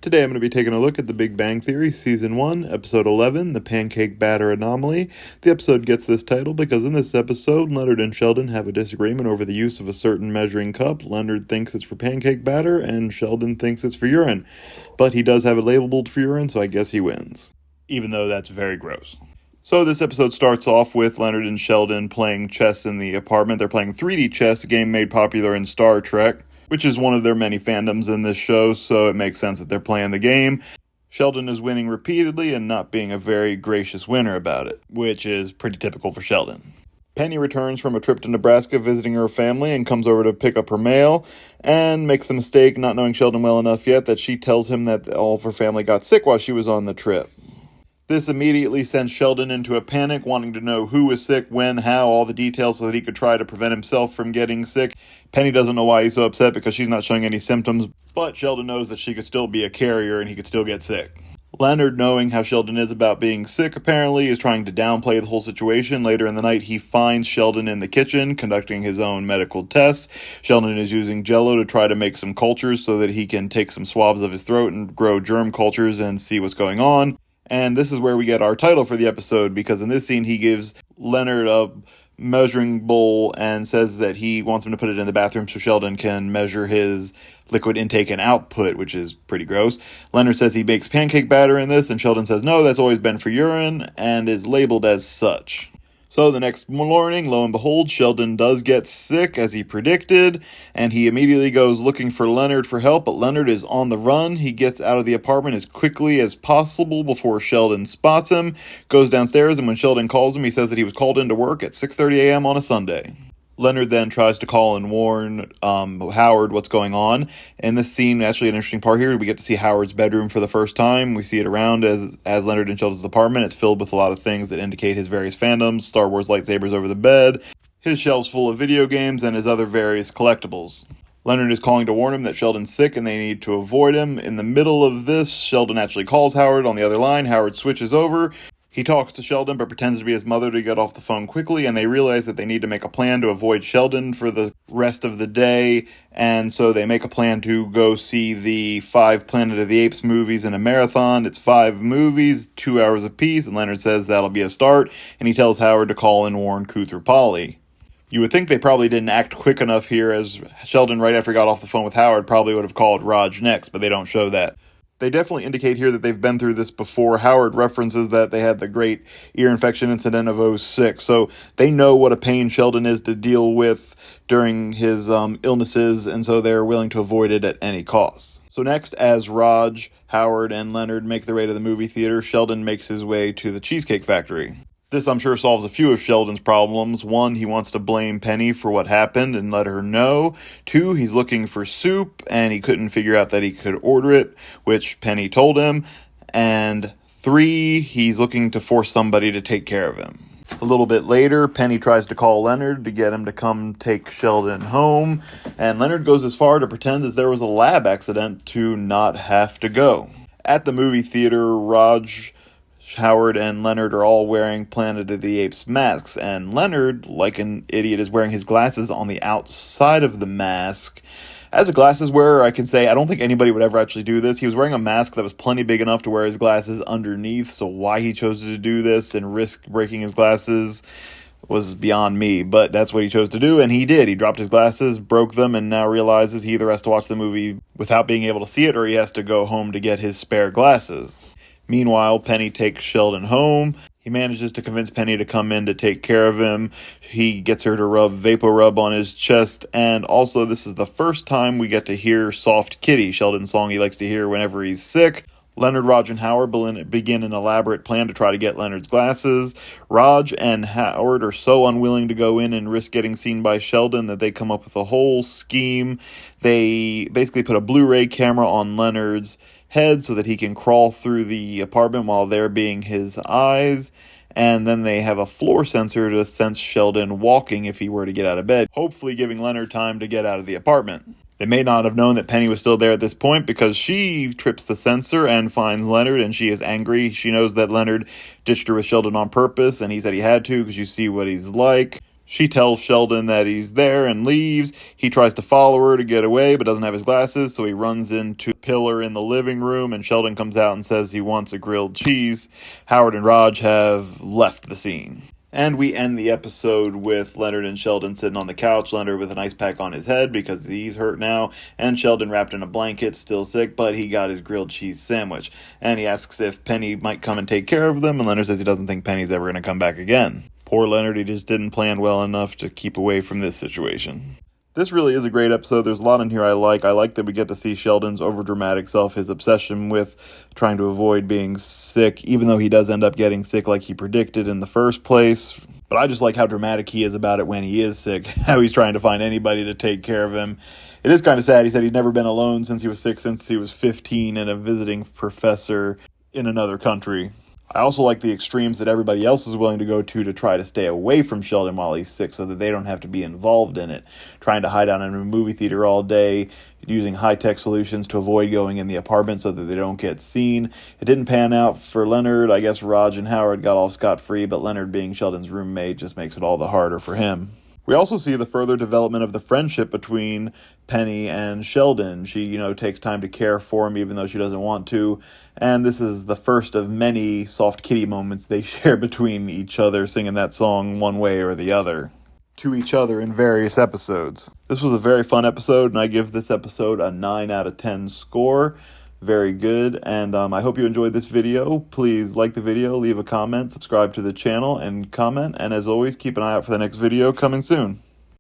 Today I'm going to be taking a look at The Big Bang Theory Season 1, Episode 11, The Pancake Batter Anomaly. The episode gets this title because in this episode, Leonard and Sheldon have a disagreement over the use of a certain measuring cup. Leonard thinks it's for pancake batter, and Sheldon thinks it's for urine. But he does have it labeled for urine, so I guess he wins. Even though that's very gross. So this episode starts off with Leonard and Sheldon playing chess in the apartment. They're playing 3D chess, a game made popular in Star Trek, which is one of their many fandoms in this show, so it makes sense that they're playing the game. Sheldon is winning repeatedly and not being a very gracious winner about it, which is pretty typical for Sheldon. Penny returns from a trip to Nebraska visiting her family and comes over to pick up her mail and makes the mistake, not knowing Sheldon well enough yet, that she tells him that all of her family got sick while she was on the trip. This immediately sends Sheldon into a panic, wanting to know who was sick, when, how, all the details so that he could try to prevent himself from getting sick. Penny doesn't know why he's so upset because she's not showing any symptoms, but Sheldon knows that she could still be a carrier and he could still get sick. Leonard, knowing how Sheldon is about being sick, apparently, is trying to downplay the whole situation. Later in the night, he finds Sheldon in the kitchen, conducting his own medical tests. Sheldon is using Jell-O to try to make some cultures so that he can take some swabs of his throat and grow germ cultures and see what's going on. And this is where we get our title for the episode, because in this scene he gives Leonard a measuring bowl and says that he wants him to put it in the bathroom so Sheldon can measure his liquid intake and output, which is pretty gross. Leonard says he makes pancake batter in this, and Sheldon says no, that's always been for urine, and is labeled as such. So the next morning, lo and behold, Sheldon does get sick, as he predicted, and he immediately goes looking for Leonard for help, but Leonard is on the run. He gets out of the apartment as quickly as possible before Sheldon spots him, goes downstairs, and when Sheldon calls him, he says that he was called into work at 6:30 a.m. on a Sunday. Leonard then tries to call and warn Howard what's going on. In this scene, actually an interesting part here, we get to see Howard's bedroom for the first time. We see it around as Leonard and Sheldon's apartment. It's filled with a lot of things that indicate his various fandoms, Star Wars lightsabers over the bed, his shelves full of video games, and his other various collectibles. Leonard is calling to warn him that Sheldon's sick and they need to avoid him. In the middle of this, Sheldon actually calls Howard on the other line. Howard switches over. He talks to Sheldon but pretends to be his mother to get off the phone quickly, and they realize that they need to make a plan to avoid Sheldon for the rest of the day, and so they make a plan to go see the 5 Planet of the Apes movies in a marathon. It's 5 movies, 2 hours apiece, and Leonard says that'll be a start, and he tells Howard to call and warn Kuthra Polly. You would think they probably didn't act quick enough here, as Sheldon, right after he got off the phone with Howard, probably would have called Raj next, but they don't show that. They definitely indicate here that they've been through this before. Howard references that they had the great ear infection incident of '06, so they know what a pain Sheldon is to deal with during his illnesses, and so they're willing to avoid it at any cost. So next, as Raj, Howard, and Leonard make their way to the movie theater, Sheldon makes his way to the Cheesecake Factory. This, I'm sure, solves a few of Sheldon's problems. 1, he wants to blame Penny for what happened and let her know. 2, he's looking for soup, and he couldn't figure out that he could order it, which Penny told him. And 3, he's looking to force somebody to take care of him. A little bit later, Penny tries to call Leonard to get him to come take Sheldon home, and Leonard goes as far to pretend as there was a lab accident to not have to go. At the movie theater, Raj, Howard, and Leonard are all wearing Planet of the Apes masks, and Leonard, like an idiot, is wearing his glasses on the outside of the mask. As a glasses wearer, I can say I don't think anybody would ever actually do this. He was wearing a mask that was plenty big enough to wear his glasses underneath, so why he chose to do this and risk breaking his glasses was beyond me, but that's what he chose to do, and he did. He dropped his glasses, broke them, and now realizes he either has to watch the movie without being able to see it, or he has to go home to get his spare glasses. Meanwhile, Penny takes Sheldon home. He manages to convince Penny to come in to take care of him. He gets her to rub VapoRub on his chest, and also this is the first time we get to hear Soft Kitty, Sheldon's song he likes to hear whenever he's sick. Leonard, Raj, and Howard begin an elaborate plan to try to get Leonard's glasses. Raj and Howard are so unwilling to go in and risk getting seen by Sheldon that they come up with a whole scheme. They basically put a Blu-ray camera on Leonard's head so that he can crawl through the apartment while they're being his eyes, and then they have a floor sensor to sense Sheldon walking if he were to get out of bed, hopefully giving Leonard time to get out of the apartment. They may not have known that Penny was still there at this point because she trips the sensor and finds Leonard, and she is angry. She knows that Leonard ditched her with Sheldon on purpose, and he said he had to because you see what he's like. She tells Sheldon that he's there and leaves. He tries to follow her to get away, but doesn't have his glasses, so he runs into a pillar in the living room, and Sheldon comes out and says he wants a grilled cheese. Howard and Raj have left the scene. And we end the episode with Leonard and Sheldon sitting on the couch, Leonard with an ice pack on his head because he's hurt now, and Sheldon wrapped in a blanket, still sick, but he got his grilled cheese sandwich. And he asks if Penny might come and take care of them, and Leonard says he doesn't think Penny's ever going to come back again. Poor Leonard, he just didn't plan well enough to keep away from this situation. This really is a great episode. There's a lot in here I like. I like that we get to see Sheldon's overdramatic self, his obsession with trying to avoid being sick, even though he does end up getting sick like he predicted in the first place. But I just like how dramatic he is about it when he is sick, how he's trying to find anybody to take care of him. It is kind of sad. He said he'd never been alone since he was sick, since he was 15 and a visiting professor in another country. I also like the extremes that everybody else is willing to go to try to stay away from Sheldon while he's sick so that they don't have to be involved in it. Trying to hide out in a movie theater all day, using high-tech solutions to avoid going in the apartment so that they don't get seen. It didn't pan out for Leonard. I guess Raj and Howard got off scot-free, but Leonard being Sheldon's roommate just makes it all the harder for him. We also see the further development of the friendship between Penny and Sheldon. She, takes time to care for him even though she doesn't want to. And this is the first of many soft kitty moments they share between each other, singing that song one way or the other to each other in various episodes. This was a very fun episode, and I give this episode a 9 out of 10 score. Very good, and I hope you enjoyed this video. Please like the video, leave a comment, subscribe to the channel, and comment. And as always, keep an eye out for the next video coming soon.